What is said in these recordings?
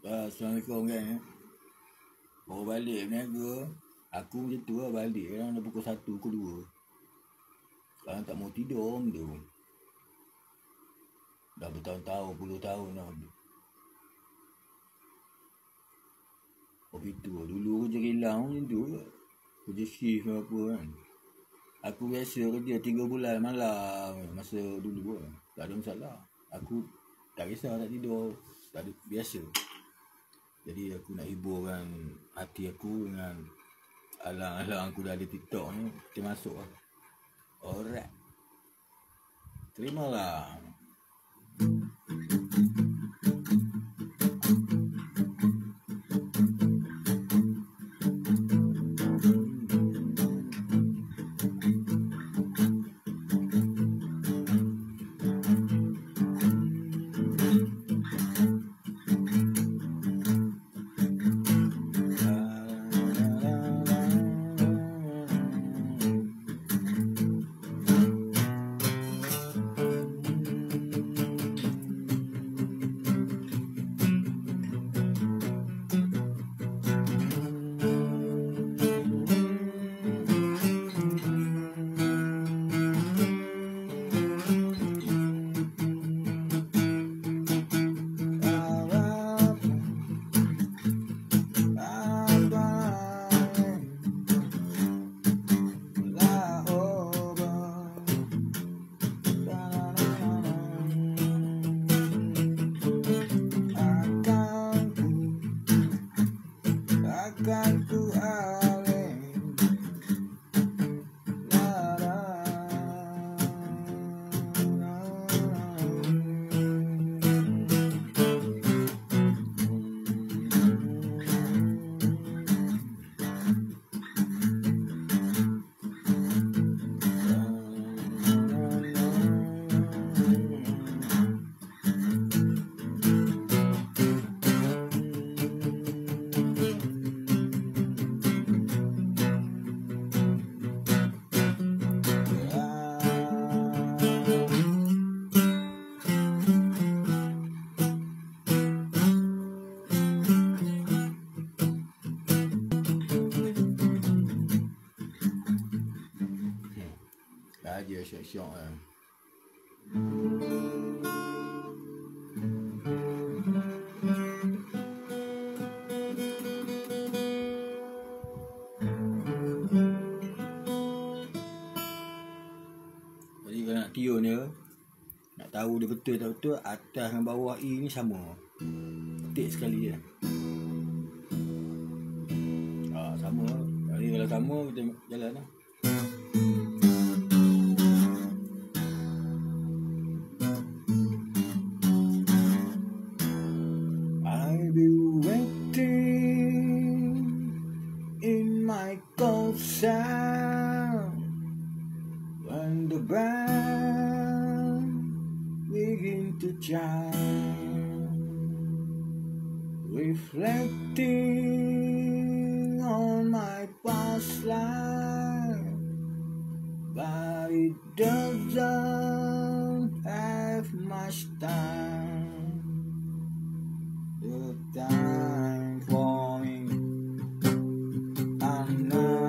Assalamualaikum kan. Baru balik berniaga. Aku macam tu lah balik kan. Dah pukul 1, pukul 2. Sekarang tak mau tidur tu. Dah bertahun-tahun, puluh tahun dah. Itu dulu kerja kilang macam tu. Kerja shift apa kan. Aku biasa kerja 3 bulan malam. Masa dulu lah. Tak ada masalah. Aku tak kisah tak tidur. Tak ada, biasa. Jadi aku nak hiburkan hati aku dengan alang-alang aku dah ada TikTok ni. Kita masuk lah. Alright. Terimalah. Aja syok-syok lah. Jadi kalau nak tiun dia, nak tahu dia betul tak betul, atas dan bawah E ni sama. Petik sekali je. Sama. Jadi kalau sama kita jalan lah. Sound when the band begin to chime, reflecting on my past life, but it doesn't have much time. The time for me. I'm not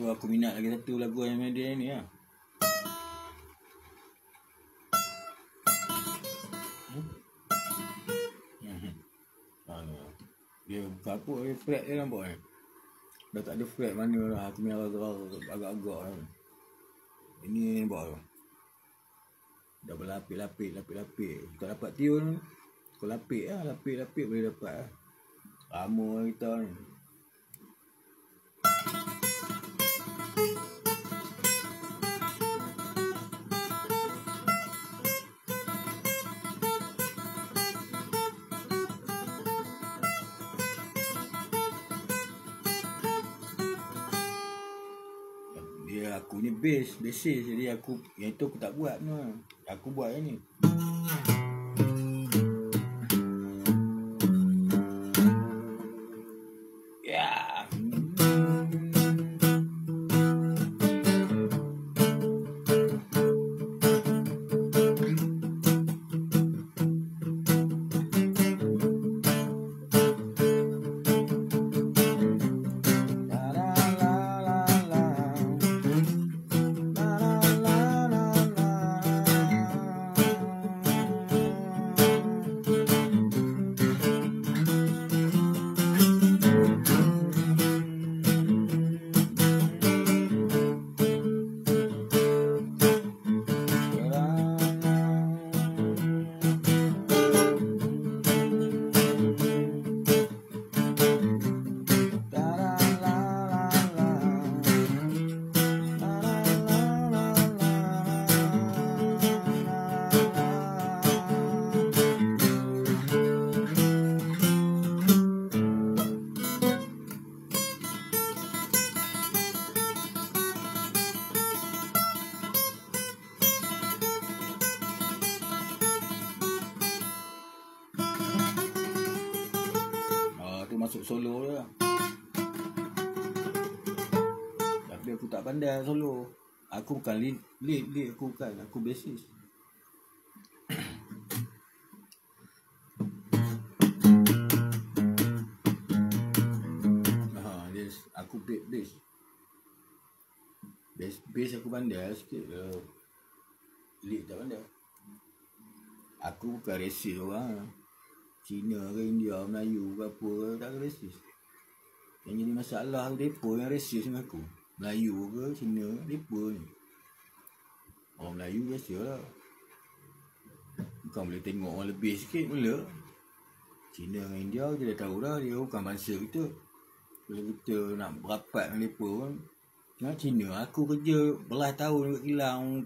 So aku minat lagi satu lagu yang dia ni lah. Dia buka apa dia fret dia nampak kan. Dah tak ada fret mana lah. Aku punya agak-agak kan. Ini nampak tu. Dah berlapik-lapik. Kau dapat tune, kau lapik lah. Lapik boleh dapat lah. Lama kita ni. Dia aku ni basis. Jadi aku yang itu aku tak buat no. Aku buat yang ni. Ya. Masuk solo je. Tapi aku tak pandai solo. Aku bukan lead aku bukan. Aku basis. Aku bass. Bass aku pandai sikit. Lead tak pandai. Aku bukan racist orang. Cina ke India, Melayu ke apa ke, tak ada rasis. Yang jadi masalah mereka yang rasis dengan aku. Melayu ke Cina, mereka ni. Orang Melayu biasa lah. Bukan boleh tengok orang lebih sikit mula. Cina dengan India kita dah tahu dah, dia bukan bangsa kita. Kalau kita nak berapat dengan mereka pun. Tengok Cina, aku kerja belah tahun kat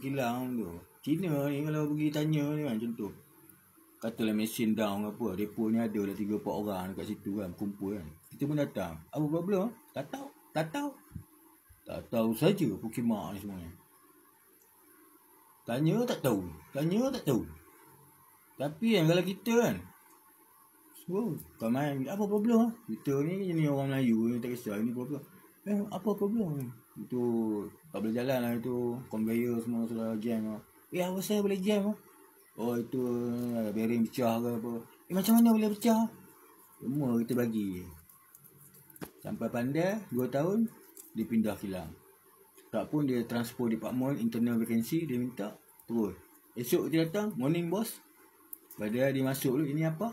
kilang tu. Cina ni kalau pergi tanya ni kan contoh. Katalah mesin down ke apa, depo ni ada dah 3-4 orang dekat situ kan, kumpul kan. Kita pun datang. Apa problem? Tak tahu saja Pokemon ni semuanya. Tanya tak tahu. Tapi kan kalau kita kan, kau main, apa problem? Kita ni jenis orang Melayu ni tak kisah, ini problem. Apa problem? Itu tak boleh jalan lah itu, conveyor semua sudah jam lah. Apa saya boleh jam lah? Oh itu bearing pecah ke apa. Macam mana boleh pecah? Semua kita bagi. Sampai pandai 2 tahun dia pindah kilang. Tak pun dia transport department internal vacancy, dia minta terus. Esok dia datang, morning boss. Padahal dia masuk dulu, ini apa?